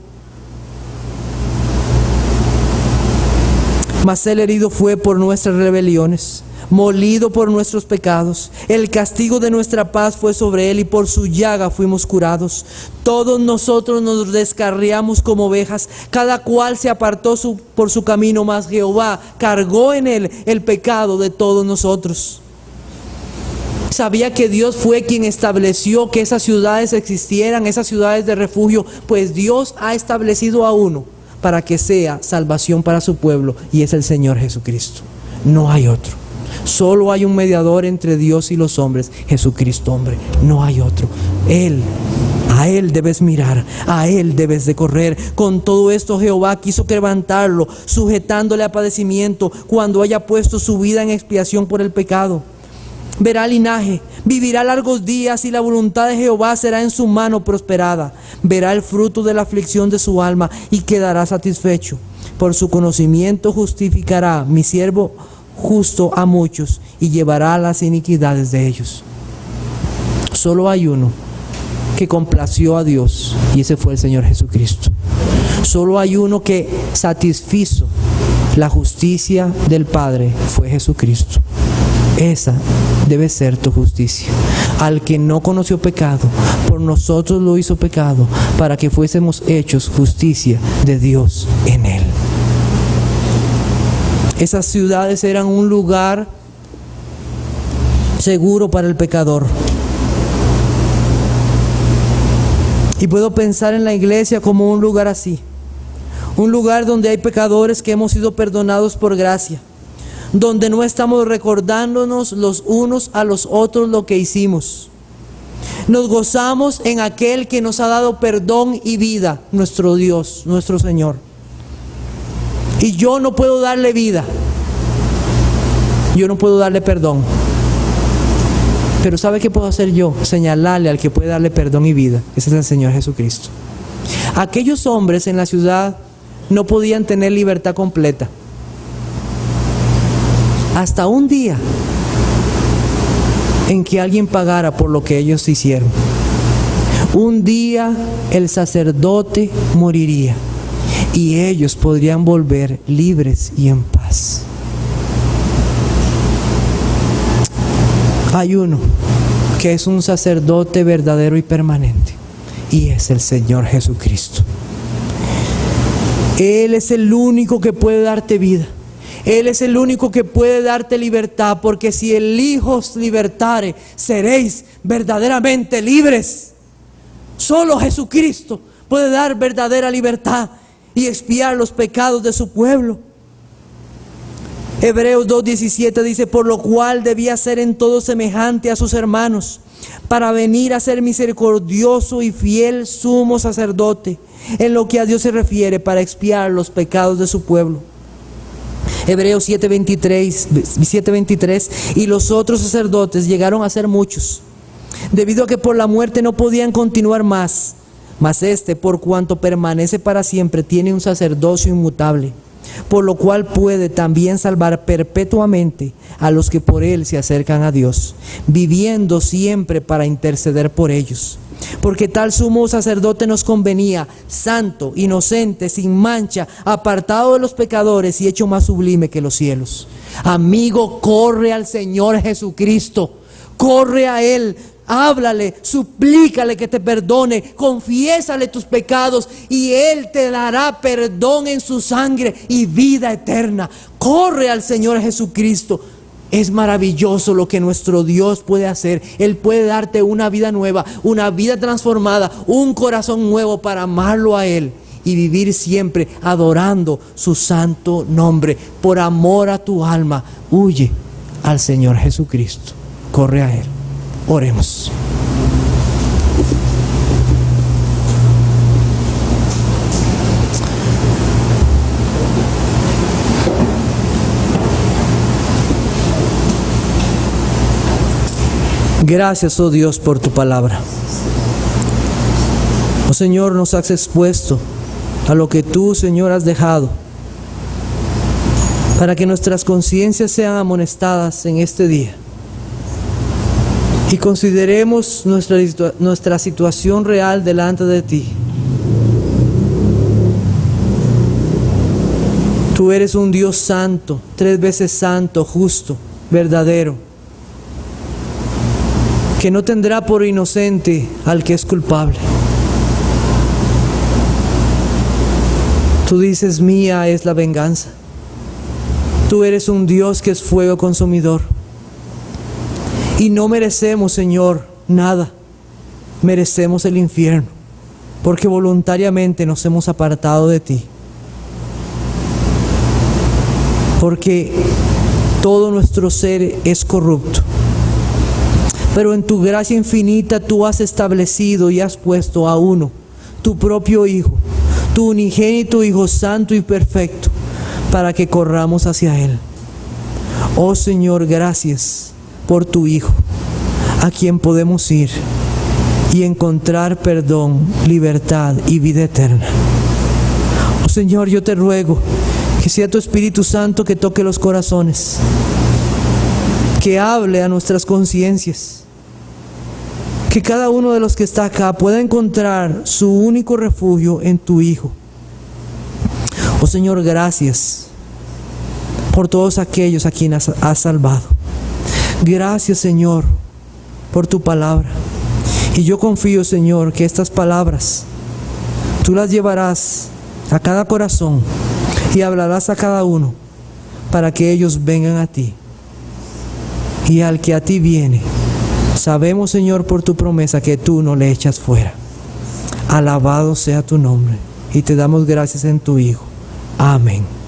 Mas Él herido fue por nuestras rebeliones, molido por nuestros pecados. El castigo de nuestra paz fue sobre Él, y por su llaga fuimos curados. Todos nosotros nos descarriamos como ovejas, cada cual se apartó por su camino, mas Jehová cargó en Él el pecado de todos nosotros. Sabía que Dios fue quien estableció que esas ciudades existieran, esas ciudades de refugio, pues Dios ha establecido a uno para que sea salvación para su pueblo, y es el Señor Jesucristo. No hay otro. Solo hay un mediador entre Dios y los hombres, Jesucristo hombre. No hay otro. Él, a Él debes mirar, a Él debes de correr. Con todo esto Jehová quiso quebrantarlo, sujetándole a padecimiento, cuando haya puesto su vida en expiación por el pecado. Verá linaje, vivirá largos días, y la voluntad de Jehová será en su mano prosperada. Verá el fruto de la aflicción de su alma y quedará satisfecho. Por su conocimiento justificará mi siervo justo a muchos, y llevará las iniquidades de ellos. Solo hay uno que complació a Dios, y ese fue el Señor Jesucristo. Solo hay uno que satisfizo la justicia del Padre, fue Jesucristo. Esa debe ser tu justicia. Al que no conoció pecado, por nosotros lo hizo pecado, para que fuésemos hechos justicia de Dios en él. Esas ciudades eran un lugar seguro para el pecador. Y puedo pensar en la iglesia como un lugar así. Un lugar donde hay pecadores que hemos sido perdonados por gracia. Donde no estamos recordándonos los unos a los otros lo que hicimos. Nos gozamos en aquel que nos ha dado perdón y vida, nuestro Dios, nuestro Señor. Y yo no puedo darle vida. Yo no puedo darle perdón. Pero ¿sabe qué puedo hacer yo? Señalarle al que puede darle perdón y vida. Ese es el Señor Jesucristo. Aquellos hombres en la ciudad no podían tener libertad completa. Hasta un día en que alguien pagara por lo que ellos hicieron. Un día el sacerdote moriría y ellos podrían volver libres y en paz. Hay uno que es un sacerdote verdadero y permanente, y es el Señor Jesucristo. Él es el único que puede darte vida. Él es el único que puede darte libertad, porque si el Hijo os libertare, seréis verdaderamente libres. Solo Jesucristo puede dar verdadera libertad y expiar los pecados de su pueblo. Hebreos 2:17 dice: por lo cual debía ser en todo semejante a sus hermanos, para venir a ser misericordioso y fiel sumo sacerdote, en lo que a Dios se refiere, para expiar los pecados de su pueblo. Hebreos 7:23, y los otros sacerdotes llegaron a ser muchos, debido a que por la muerte no podían continuar más, mas este, por cuanto permanece para siempre, tiene un sacerdocio inmutable, por lo cual puede también salvar perpetuamente a los que por él se acercan a Dios, viviendo siempre para interceder por ellos. Porque tal sumo sacerdote nos convenía, santo, inocente, sin mancha, apartado de los pecadores y hecho más sublime que los cielos. Amigo, corre al Señor Jesucristo, corre a Él. Háblale, suplícale que te perdone, confiésale tus pecados y Él te dará perdón en su sangre y vida eterna. Corre al Señor Jesucristo. Es maravilloso lo que nuestro Dios puede hacer. Él puede darte una vida nueva, una vida transformada, un corazón nuevo para amarlo a Él y vivir siempre adorando su santo nombre. Por amor a tu alma, huye al Señor Jesucristo. Corre a Él. Oremos. Gracias, oh Dios, por tu palabra. Oh Señor, nos has expuesto a lo que tú, Señor, has dejado, para que nuestras conciencias sean amonestadas en este día. Y consideremos nuestra situación real delante de ti. Tú eres un Dios santo, 3 veces santo, justo, verdadero, que no tendrá por inocente al que es culpable. Tú dices: mía es la venganza. Tú eres un Dios que es fuego consumidor. Y no merecemos, Señor, nada. Merecemos el infierno, porque voluntariamente nos hemos apartado de ti. Porque todo nuestro ser es corrupto. Pero en tu gracia infinita tú has establecido y has puesto a uno, tu propio Hijo, tu unigénito Hijo santo y perfecto, para que corramos hacia Él. Oh Señor, gracias por tu Hijo, a quien podemos ir y encontrar perdón, libertad y vida eterna. Oh Señor, yo te ruego que sea tu Espíritu Santo que toque los corazones, que hable a nuestras conciencias, que cada uno de los que está acá pueda encontrar su único refugio en tu Hijo. Oh Señor, gracias por todos aquellos a quienes has salvado. Gracias, Señor, por tu palabra. Y yo confío, Señor, que estas palabras tú las llevarás a cada corazón y hablarás a cada uno para que ellos vengan a ti. Y al que a ti viene, sabemos, Señor, por tu promesa que tú no le echas fuera. Alabado sea tu nombre y te damos gracias en tu Hijo. Amén.